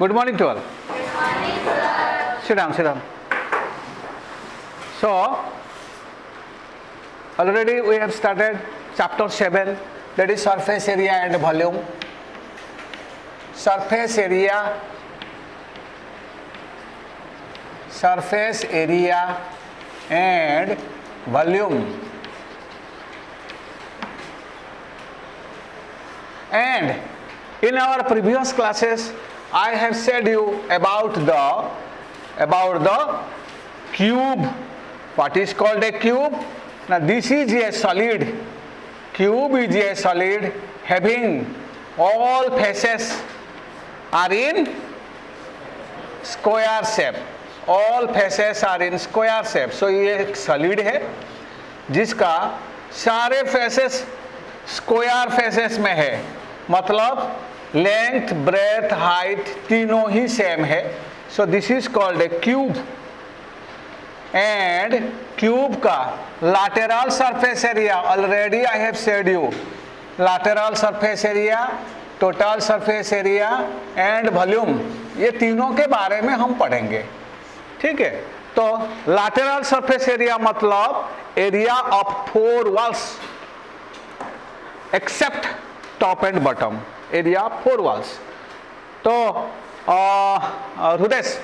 Good morning to all. Good morning, sir. Sit down, sit down. So, already we have started chapter 7, that is surface area and volume. Surface area and volume. And in our previous classes, I have said you about the cube. What is called a cube? Now this is a solid. Cube is a solid having all faces are in square shape. All faces are in square shape. So ये एक solid है जिसका सारे faces square faces में है. मतलब length, breath, height तीनों ही same है. सो this is called a cube. And cube का lateral surface area, already I have said you, lateral surface area, total surface area and volume, ये तीनों के बारे में हम पढ़ेंगे. ठीक है. तो lateral surface area मतलब area of 4 walls except top and bottom, area of 4 walls. So, Rudesh,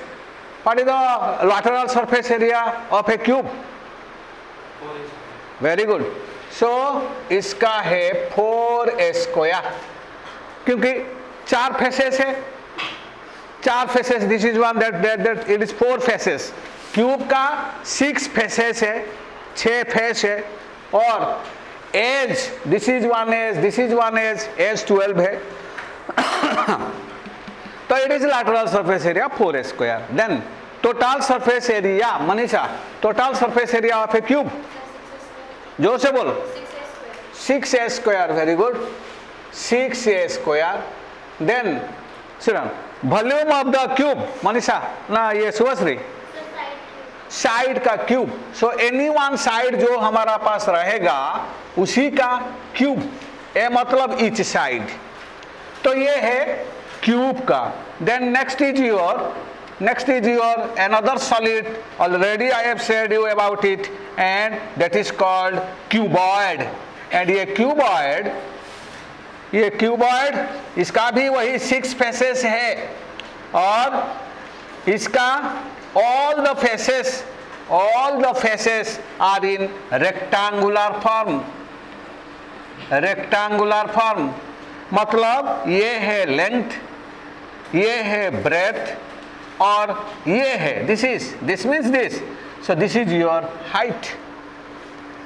what is the lateral surface area of a cube? Very good. So, इसका है 4a square. क्योंकि 4 faces है. 4 faces. This is one that it is 4 faces. Cube का 6 faces है, 6 face है. और edge, this is one edge, this is one edge, edge 12 है. तो it is lateral surface area 4a square. Then total surface area, Manisha, total surface area of a cube, जोर से बोलो. 6a square. Very good. 6a square. Then volume of the cube, Manisha ना, ये Subhashree, side का cube. So any one side जो हमारा पास रहेगा उसी का क्यूब. ए मतलब ईच साइड. तो ये है क्यूब का. Then next is your another solid. Already I have said you about it and that is called cuboid. And ये क्यूबॉइड इसका भी वही 6 फेसेस है और इसका all the faces are in rectangular form. मतलब ये है लेंथ, ये है ब्रेथ और ये है this means this. So this is your height.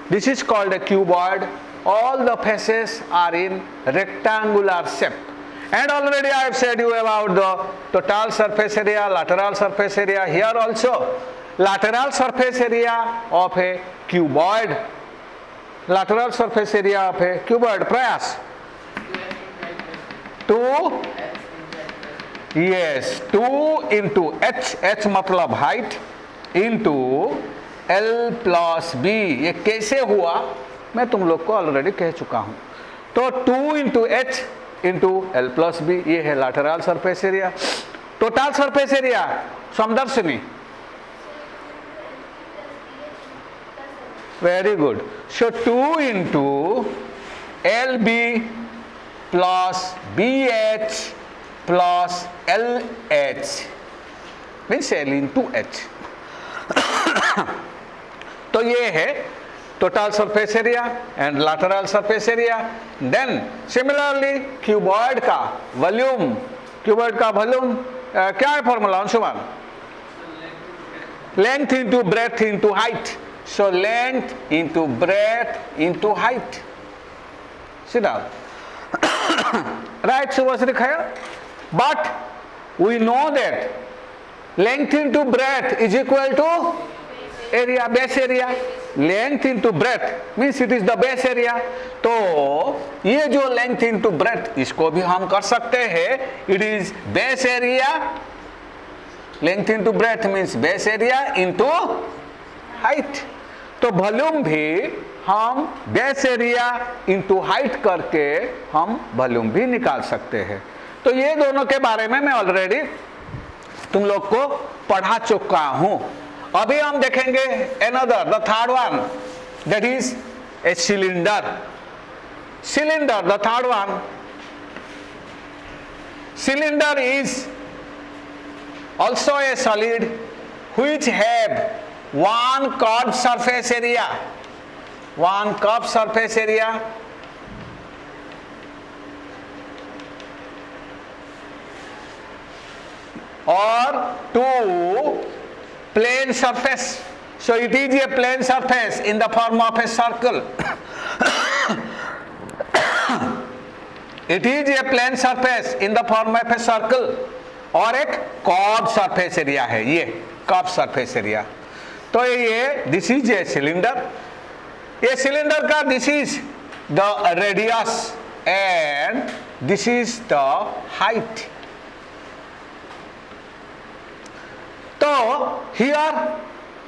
This is called a cuboid. All the faces are in rectangular shape. And already I have said you about the total surface area, lateral surface area. Here also, lateral surface area of a cuboid. Lateral surface area of a cuboid. Prayas. 2. Yes, 2 into h. H मतलब height into L plus B. ये कैसे हुआ मैं तुम लोग को already कह चुका हूँ. तो 2 into h into L plus B, ये है lateral surface area. Total surface area, समदर्शिनी. Very good. So 2 into LB plus BH plus LH means L into H. तो ये है total surface area and lateral surface area. Then similarly cuboid का volume, क्या है formula Anshuman? Length into breadth into height. So length into breadth into height. Sit down. Right, Subhasri Khaya? But we know that length into breadth is equal to area, base area. Length into breadth means it is the base area. तो ये जो length into breadth इसको भी हम कर सकते हैं. It is base area. Length into breadth means base area into height. तो वॉल्यूम भी हम बेस एरिया इंटू हाइट करके हम वॉल्यूम भी निकाल सकते हैं. तो ये दोनों के बारे में मैं ऑलरेडी तुम लोग को पढ़ा चुका हूं। अभी हम देखेंगे another, the third one, that is a cylinder. Cylinder, the third one. Cylinder is also a solid which have one curved surface area, one curved surface area or two plane surface. So it is a plane surface in the form of a circle. It is a plane surface in the form of a circle और एक curve surface area है, ये curve surface area. तो ये this is a cylinder, ये cylinder का this is the radius and this is the height. तो here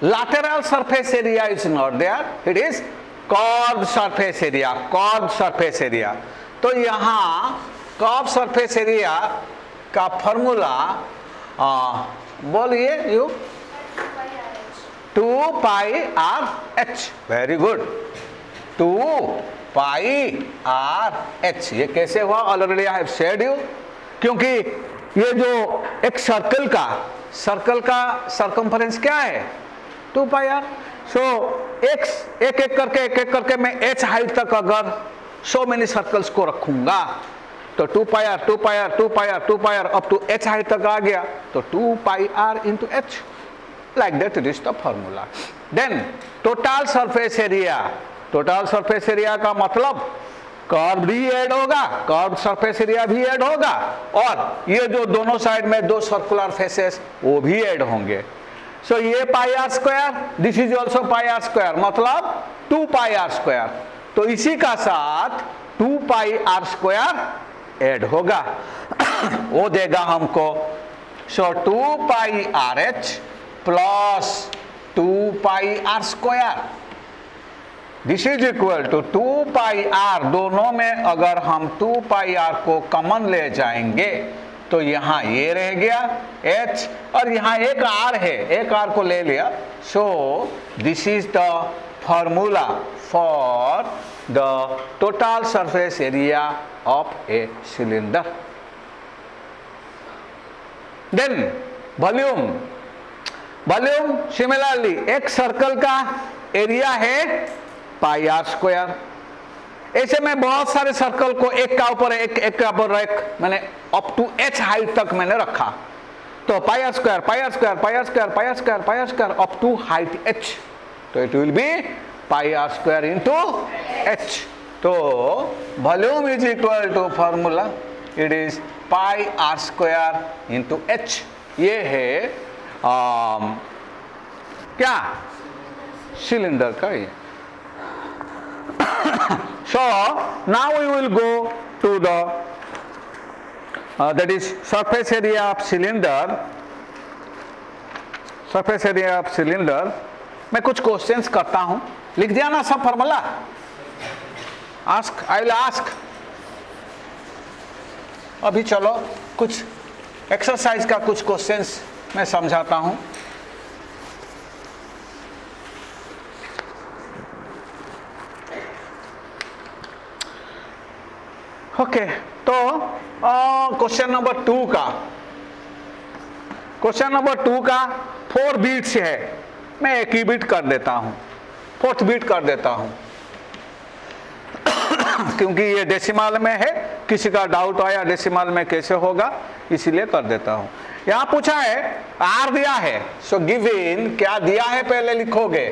lateral surface area is not there, it is curved surface area, curved surface area। तो यहाँ curve surface area का formula बोलिए you 2 pi R H. Very good, 2 pi R H. ये कैसे हुआ? Already I have said you, क्योंकि ये जो एक सर्कल का सर्कमफरेंस क्या है? 2 पाई आर। सो एक एक करके मैं एच हाइट तक अगर so many सर्कल्स को रखूंगा तो 2 pi R 2 pi R 2 pi R 2 pi R up to H height तक आ गया, तो 2 pi R into H, like that it is the formula. Then total surface area, total surface area का मतलब curve भी ऐड होगा, curve surface area भी add होगा, और ये जो दोनों साइड में दो सर्कुलर फेसेस वो भी ऐड होंगे। सो ये pi R square, this is also pi R square, मतलब 2 पाई आर स्क्वायर। तो इसी का साथ 2 पाई आर स्क्वायर ऐड होगा, वो देगा हमको। So 2 pi R H plus 2 pi R square, this is equal to 2 pi R. दोनों में अगर हम 2 पाई आर को कॉमन ले जाएंगे तो यहाँ ये रह गया h, और यहाँ एक r है, एक r को ले लिया। सो this is the formula for the total surface area of a cylinder. Then volume, volume similarly एक सर्कल का एरिया है पाई आर स्क्वायर। ऐसे में बहुत सारे सर्कल को एक का ऊपर एक का ऊपर एक मैंने अप टू एच हाइट तक मैंने रखा, तो pi R square pi R square pi R square pi R square pi R square up to height H, तो it will be pi R square into H. तो volume is equal to formula, it is pi R square into H. ये है क्या? Cylinder का ये। So now we will go to the that is surface area of cylinder. Surface area of cylinder मैं कुछ questions करता हूं, लिख दिया ना सब formula? Ask, I will ask. अभी चलो कुछ एक्सरसाइज का कुछ क्वेश्चंस मैं समझाता हूं। ओके, तो क्वेश्चन नंबर 2 का, क्वेश्चन नंबर 2 का 4 बीट्स है, मैं एक ही बीट कर देता हूं, 4th बीट कर देता हूं क्योंकि ये डेसिमल में है, किसी का डाउट आया डेसिमल में कैसे होगा, इसीलिए कर देता हूं। यहां पूछा है आर दिया है, सो गिवन क्या दिया है पहले लिखोगे,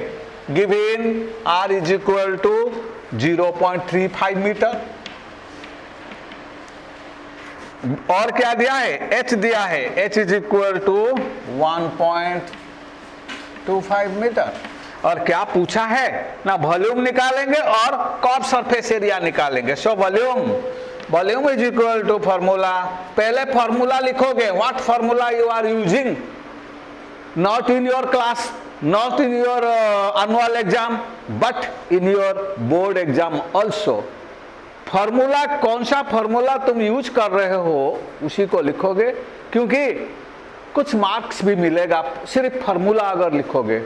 given R is equal to 0.35 metre, और क्या दिया है? h दिया है, h is equal to 1.25 metre. और क्या पूछा है ना, वॉल्यूम निकालेंगे और कर्व सरफेस एरिया निकालेंगे। So volume is equal to formula, पहले फॉर्मूला लिखोगे, what formula you are using, not in your class, not in your annual exam, but in your board exam also. Formula, कौन सा formula तुम use कर रहे हो उसी को लिखोगे, क्योंकि कुछ मार्क्स भी मिलेगा सिर्फ फार्मूला अगर लिखोगे।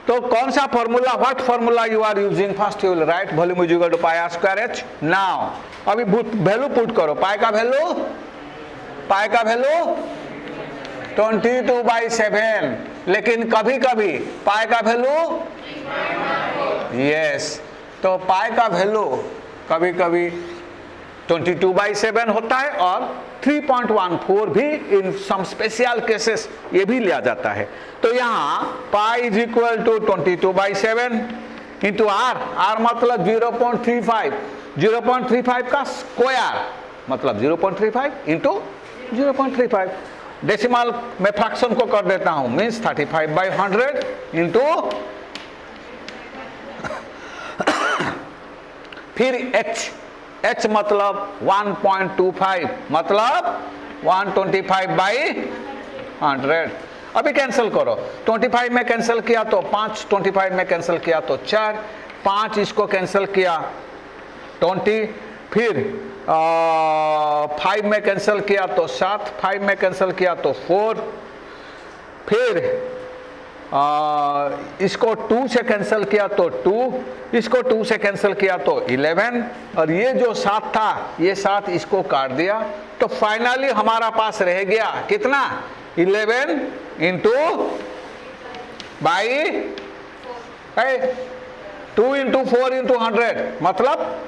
तो कौन सा formula, what formula you are using, first you will write volume is equal to pi R square H. Now अभी वैल्यू पुट करो, पाई का वैल्यू 22/7, लेकिन कभी कभी पाई का वैल्यू यस, तो पाई का वैल्यू कभी कभी 22/7 होता है और 3.14 भी इन सम स्पेशल केसेस ये भी लिया जाता है। तो यहाँ pi is equal to 22/7 into R, R मतलब 0.35, 0.35 का स्क्वायर मतलब 0.35 इंटू 0.35। डेसिमल में फ्रैक्शन को कर देता हूं, मीन्स 35/100 इंटू फिर h मतलब 1.25 मतलब 125/100। अभी कैंसिल करो, 25 में कैंसिल किया तो 5, 25 में कैंसिल किया तो 4, 5 इसको कैंसिल किया 20, फिर 5 में कैंसिल किया तो 7, 5 में कैंसिल किया तो 4, फिर इसको 2 से कैंसिल किया तो 2, इसको 2 से कैंसिल किया तो 11, और ये जो 7 था ये 7 इसको काट दिया, तो फाइनली हमारा पास रह गया कितना 11 इंटू 2 इंटू 4 इंटू 100 मतलब,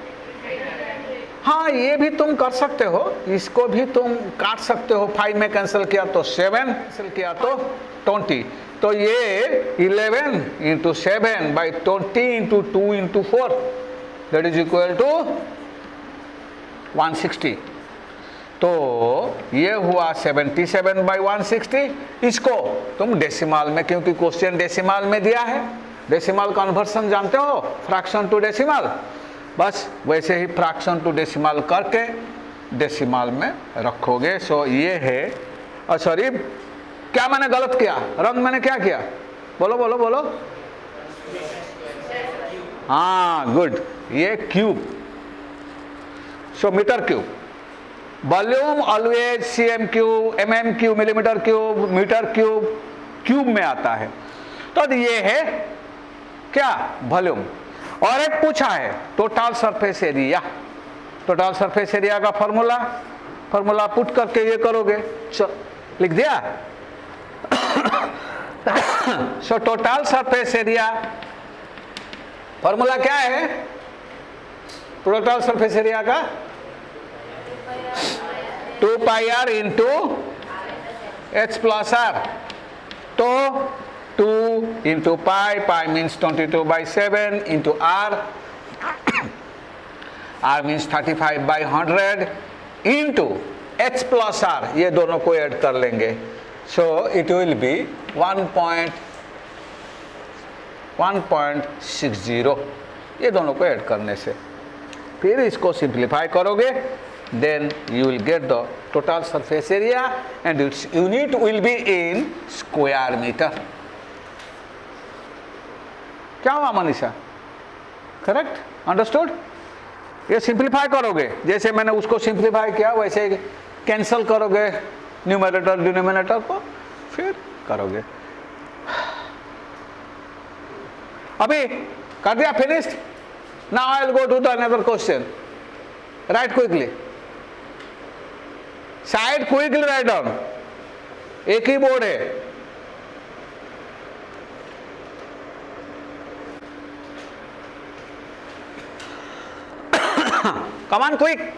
हाँ ये भी तुम कर सकते हो, इसको भी तुम काट सकते हो। 5 में कैंसिल किया तो 7, कैंसिल किया तो 20, तो ये 11 into 7/20 into 2 into 4 that is equal to 160। तो ये हुआ 77/160। इसको तुम डेसिमल में, क्योंकि क्वेश्चन डेसिमल में दिया है, डेसिमल कन्वर्सन जानते हो, फ्रैक्शन टू डेसिमल, बस वैसे ही फ्रैक्शन टू डेसिमल करके डेसिमल में रखोगे। सो ये है, सॉरी क्या मैंने गलत किया, रंग मैंने क्या किया, बोलो बोलो बोलो, हाँ गुड, ये cube, so metre cube, volume always cm cube, mm cube, millimetre cube, metre cube, cube में आता है। तो ये है क्या वॉल्यूम। और एक पूछा है total surface area, total surface area का फॉर्मूला पुट करके ये करोगे, लिख दिया। सो टोटल सरफेस एरिया फॉर्मूला क्या है टोटल सरफेस एरिया का, 2πr into h plus r। तो 2 इंटू पाई, पाई means 22/7 into r, r means 35/100 into h plus r, ये दोनों को ऐड कर लेंगे। सो इट विल बी 1.60, ये दोनों को ऐड करने से, फिर इसको सिंप्लीफाई करोगे, then you will get the total surface area and its unit will be in square meter। क्या हुआ मनीषा, करेक्ट, अंडरस्टूड। ये सिंप्लीफाई करोगे, जैसे मैंने उसको सिंप्लीफाई किया वैसे कैंसिल करोगे न्यूमरेटर डिनोमिनेटर को, फिर करोगे। अभी कर दिया, finished. Now I will go to the another question, right quickly, side quickly right down, एक ही बोर्ड है। कम ऑन क्विक,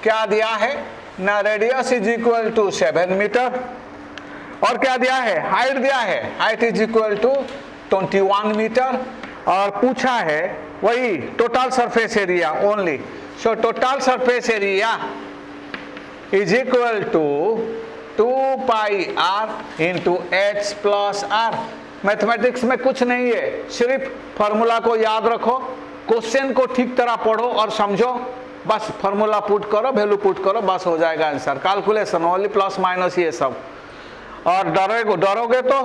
क्या दिया है ना, radius is equal to 7 metre, और क्या दिया है, हाइट दिया है, height is equal to 21 metre, और पूछा है वही total surface area only. So total surface area is equal to 2 pi r into h plus r। Mathematics में कुछ नहीं है, सिर्फ फॉर्मूला को याद रखो, क्वेश्चन को ठीक तरह पढ़ो और समझो, बस फॉर्मूला पुट करो, वैल्यू पुट करो, बस हो जाएगा answer. Calculation only plus minus ये सब, और डरोगे तो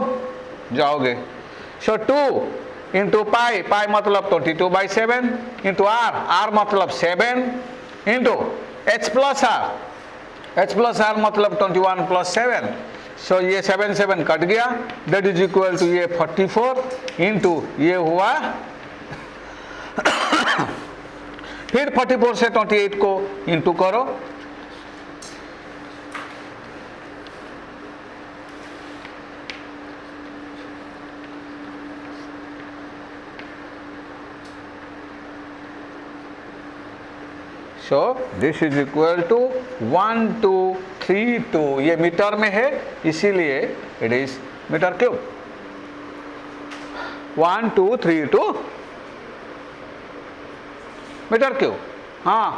जाओगे। सो 2 इंटू पाई, पाई मतलब 22/7 इंटू r मतलब 7 इंटू h प्लस r मतलब 21 प्लस 7। सो ये 7 7 कट गया, दैट इज इक्वल टू ये 44 इंटू ये हुआ फिर 44 से 28 को इंटू करो, so this is equal to 1232। ये मीटर में है इसीलिए it is metre cube. 1232 metre cube. हाँ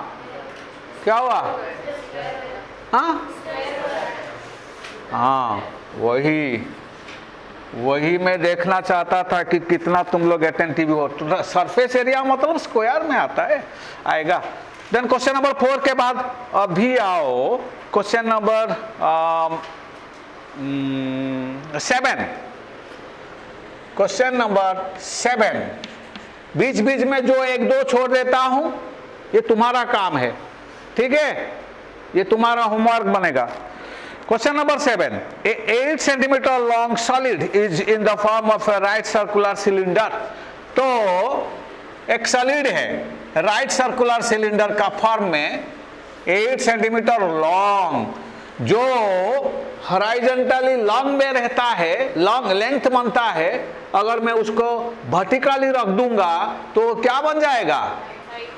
क्या हुआ? हाँ वही मैं देखना चाहता था कि कितना तुम लोग अटेंटिव हो। सरफेस एरिया मतलब स्क्वायर में आता है, आएगा। देन क्वेश्चन नंबर 4 के बाद अभी आओ क्वेश्चन नंबर 7। क्वेश्चन नंबर 7 बीच बीच में जो 1-2 छोड़ देता हूं, ये तुम्हारा काम है, ठीक है, ये तुम्हारा होमवर्क बनेगा। Question number 7, A 8 centimetre long solid is in the form of A right circular cylinder. तो एक सॉलिड है राइट सर्कुलर सिलेंडर का फॉर्म में 8 सेंटीमीटर लॉन्ग, जो हॉरिजॉन्टली लॉन्ग में रहता है, लॉन्ग लेंथ बनता है। अगर मैं उसको वर्टिकली रख दूंगा तो क्या बन जाएगा?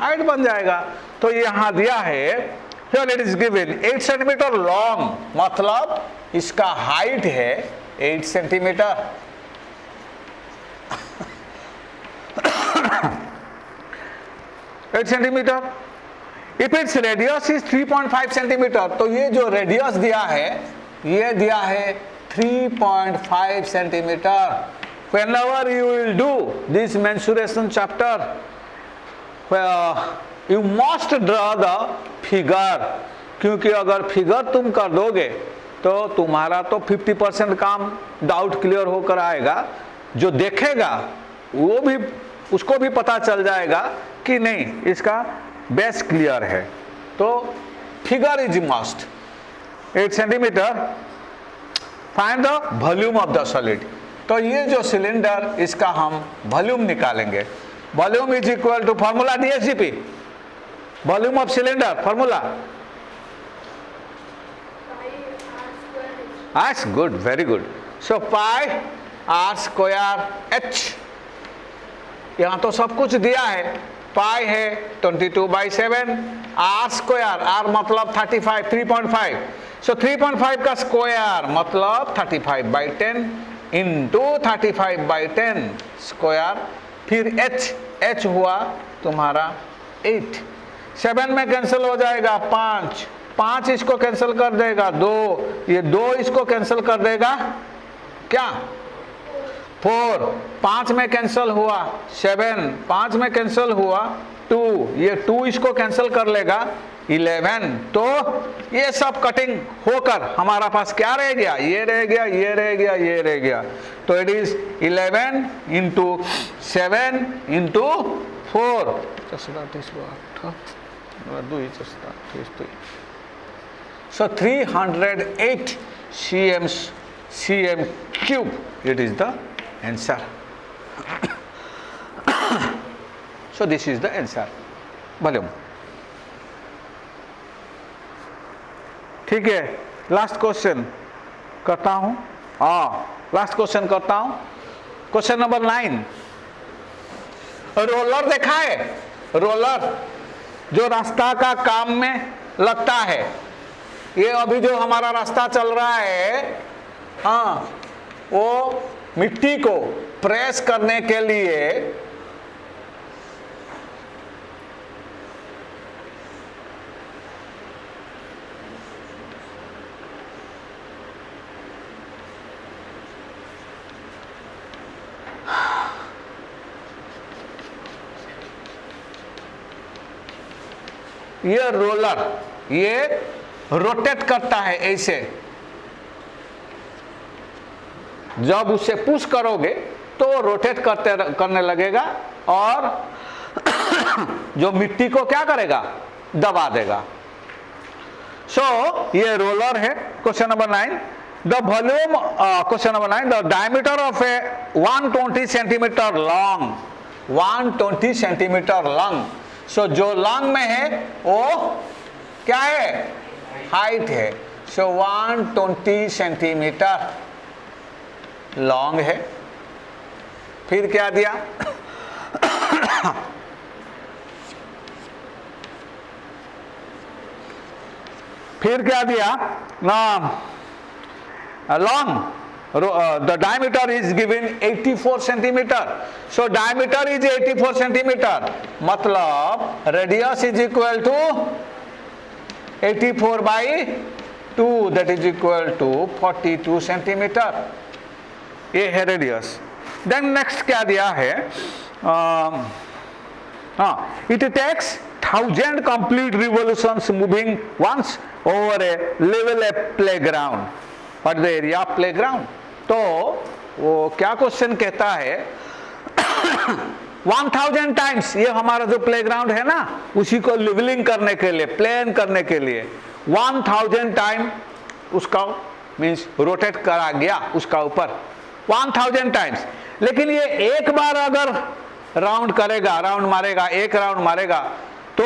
हाइट बन जाएगा। तो यहां दिया है, here it is given 8 centimetre long, मतलब इसका हाइट है 8 centimetre. 8 centimetre. If its radius is 3.5 centimetre, तो ये जो रेडियस दिया है ये दिया है 3.5 centimetre. Whenever you will do this mensuration chapter, you must draw the figure, क्योंकि अगर फिगर तुम कर दोगे तो तुम्हारा तो 50% काम डाउट क्लियर होकर आएगा। जो देखेगा वो भी, उसको भी पता चल जाएगा कि नहीं इसका बेस क्लियर है। तो figure is must. 8 centimetre, find the volume of the solid. तो ये जो सिलेंडर, इसका हम वॉल्यूम निकालेंगे। Volume is equal to formula DSGP, volume of cylinder formula. That's good, very good. So pi r square h, यहां तो सब कुछ दिया है। पाई है 22/7, r स्क्वायर, r मतलब 35, 3.5। सो 3.5 का स्क्वायर मतलब 35/10 इंटू 35/10 स्क्वायर, फिर h हुआ तुम्हारा 8। 7 में कैंसिल हो जाएगा 5 इसको कैंसिल कर देगा 2, ये 2 इसको कैंसिल कर देगा क्या? 4, 5 में कैंसिल हुआ 7, 5 में कैंसिल हुआ 2, ये 2 इसको कैंसिल कर लेगा 11। तो ये सब कटिंग होकर हमारा पास क्या रह गया? ये रह गया, ये रह गया, ये रह गया। तो it is 11 into 7 into 4, so 308 cm cube, it is the answer. So this is the answer, volume. ठीक है, लास्ट क्वेश्चन करता हूं। लास्ट क्वेश्चन करता हूं। क्वेश्चन नंबर 9, रोलर देखा है? रोलर जो रास्ता का काम में लगता है, ये अभी जो हमारा रास्ता चल रहा है, वो मिट्टी को प्रेस करने के लिए ये रोलर ये रोटेट करता है ऐसे, जब उसे पुश करोगे तो रोटेट करने लगेगा और जो मिट्टी को क्या करेगा, दबा देगा। सो ये रोलर है। Question number 9, the volume, question number 9, the diameter of a 120 centimetre long, 120 centimetre long. So जो लॉन्ग में है वो क्या है, हाइट है। सो 120 सेंटीमीटर लॉन्ग है। फिर क्या दिया, फिर क्या दिया ना, long the diameter is given 84 centimetre. So diameter is 84 centimetre, मतलब radius is equal to 84/2, that is equal to 42 centimetre. ये है रेडियस। देन नेक्स्ट क्या दिया है, it takes 1000 complete revolutions moving once over a level playground. What is the area of playground? तो वो क्या question कहता है, 1000 टाइम्स, ये हमारा जो प्लेग्राउंड है ना, उसी को लेवलिंग करने के लिए, प्लेन करने के लिए 1000 टाइम उसका मीन्स रोटेट करा गया उसका ऊपर 1000 टाइम्स। लेकिन ये एक बार अगर राउंड करेगा, राउंड मारेगा, एक राउंड मारेगा, तो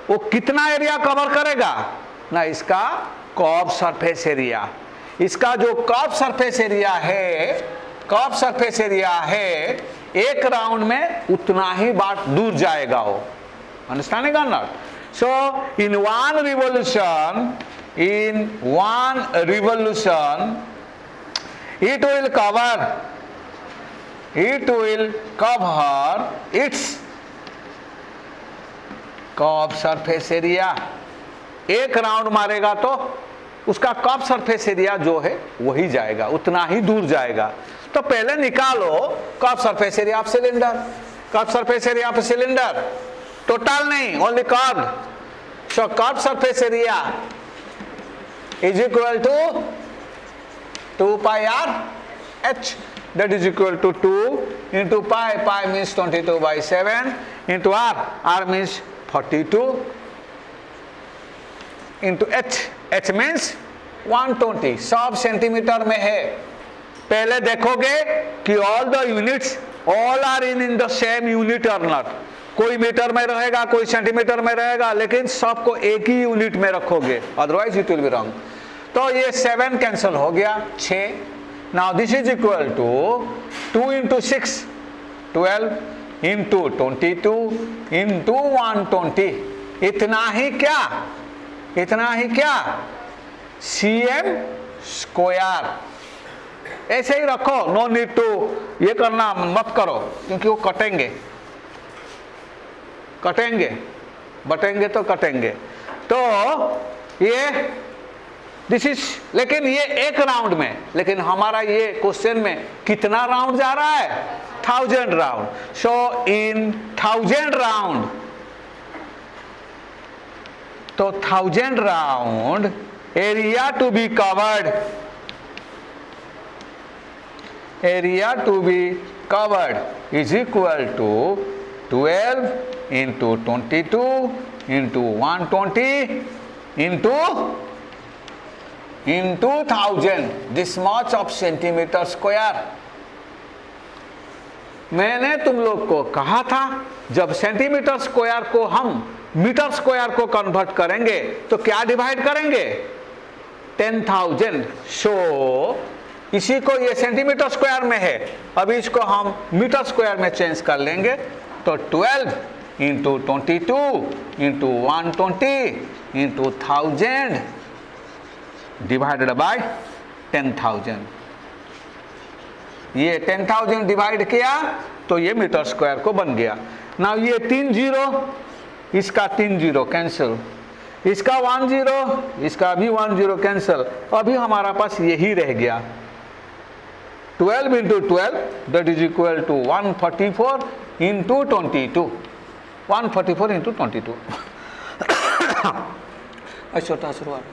वो कितना एरिया कवर करेगा ना, इसका कर्व सरफेस एरिया, इसका जो कर्व सरफेस एरिया है, कर्व सरफेस एरिया है, एक राउंड में उतना ही बार दूर जाएगा वो। अंडरस्टैंडिंग और not? So in one revolution it will cover its curve surface area. एक राउंड मारेगा तो उसका कर्व सरफेस एरिया जो है वही जाएगा, उतना ही दूर जाएगा। तो पहले निकालो curve surface area of cylinder, curve surface area of cylinder, total नहीं, only curve. So curve surface area is equal to 2 pi r h, that is equal to 2 into pi, pi means 22/7 into r means 42 into h, h means 120, सब centimetre में है। पहले देखोगे कि all the units all are in the same unit और not, कोई metre में रहेगा, कोई सेंटीमीटर में रहेगा, लेकिन सबको एक ही यूनिट में रखोगे, otherwise it will be wrong. तो ये 7 कैंसिल हो गया, 6। Now this is equal to 2 into 6, 12 into 22 into 120, इतना ही क्या, इतना ही क्या, cm स्क्वायर। ऐसे ही रखो, नो नीड टू ये करना मत करो, क्योंकि वो कटेंगे, कटेंगे, बटेंगे तो कटेंगे। तो ये दिस इज, लेकिन ये एक राउंड में, लेकिन हमारा ये क्वेश्चन में कितना राउंड जा रहा है, 1000 राउंड। सो इन 1000 राउंड, तो 1000 round area to be covered, area to be covered is equal to 12 into 22 into 120 into 1000, this much of centimetre square. मैंने तुम लोग को कहा था जब सेंटीमीटर स्क्वायर को हम मीटर स्क्वायर को कन्वर्ट करेंगे तो क्या डिवाइड करेंगे, 10,000। सो इसी को, ये सेंटीमीटर स्क्वायर में है, अभी इसको हम मीटर स्क्वायर में चेंज कर लेंगे। तो 12 into 22 into 120 into 1000 divided by 10,000। ये 10,000 डिवाइड किया तो ये मीटर स्क्वायर को बन गया। नाउ ये 3 0, इसका 3 0 कैंसिल, इसका 1 0, इसका भी 1 0 कैंसिल, अभी हमारा पास यही रह गया। 12 into 12 that is equal to 144 into 22, 144 into 22 छोटा शुरुआत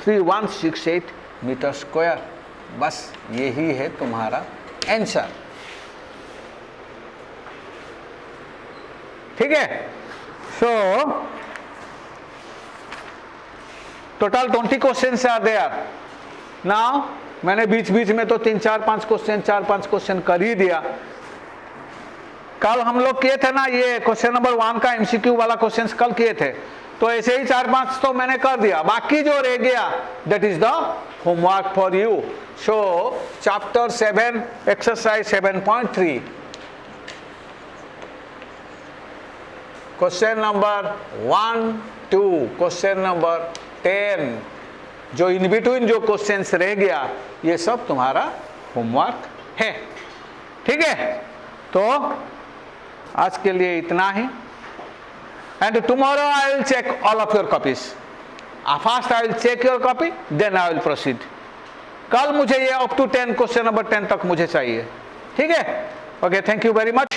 3168 मीटर स्क्वायर। बस यही है तुम्हारा आंसर। ठीक है। So total 20 question are there. Now मैंने बीच बीच में तो 4-5 क्वेश्चन कर ही दिया। कल हम लोग किए थे ना, ये क्वेश्चन नंबर 1 का एमसीक्यू वाला क्वेश्चन कल किए थे, तो ऐसे ही 4-5 तो मैंने कर दिया। बाकी जो रह गया that is the homework for you. So chapter 7 exercise 7.3 question number 1 2 question number 10, जो इन बिटवीन जो क्वेश्चंस रह गया ये सब तुम्हारा होमवर्क है। ठीक है, तो आज के लिए इतना ही। And tomorrow I will check all of your copies. First I will check your copy, then I will proceed. कल मुझे ये अप टू 10 क्वेश्चन नंबर 10 तक मुझे चाहिए। ठीक है, okay, thank you very much.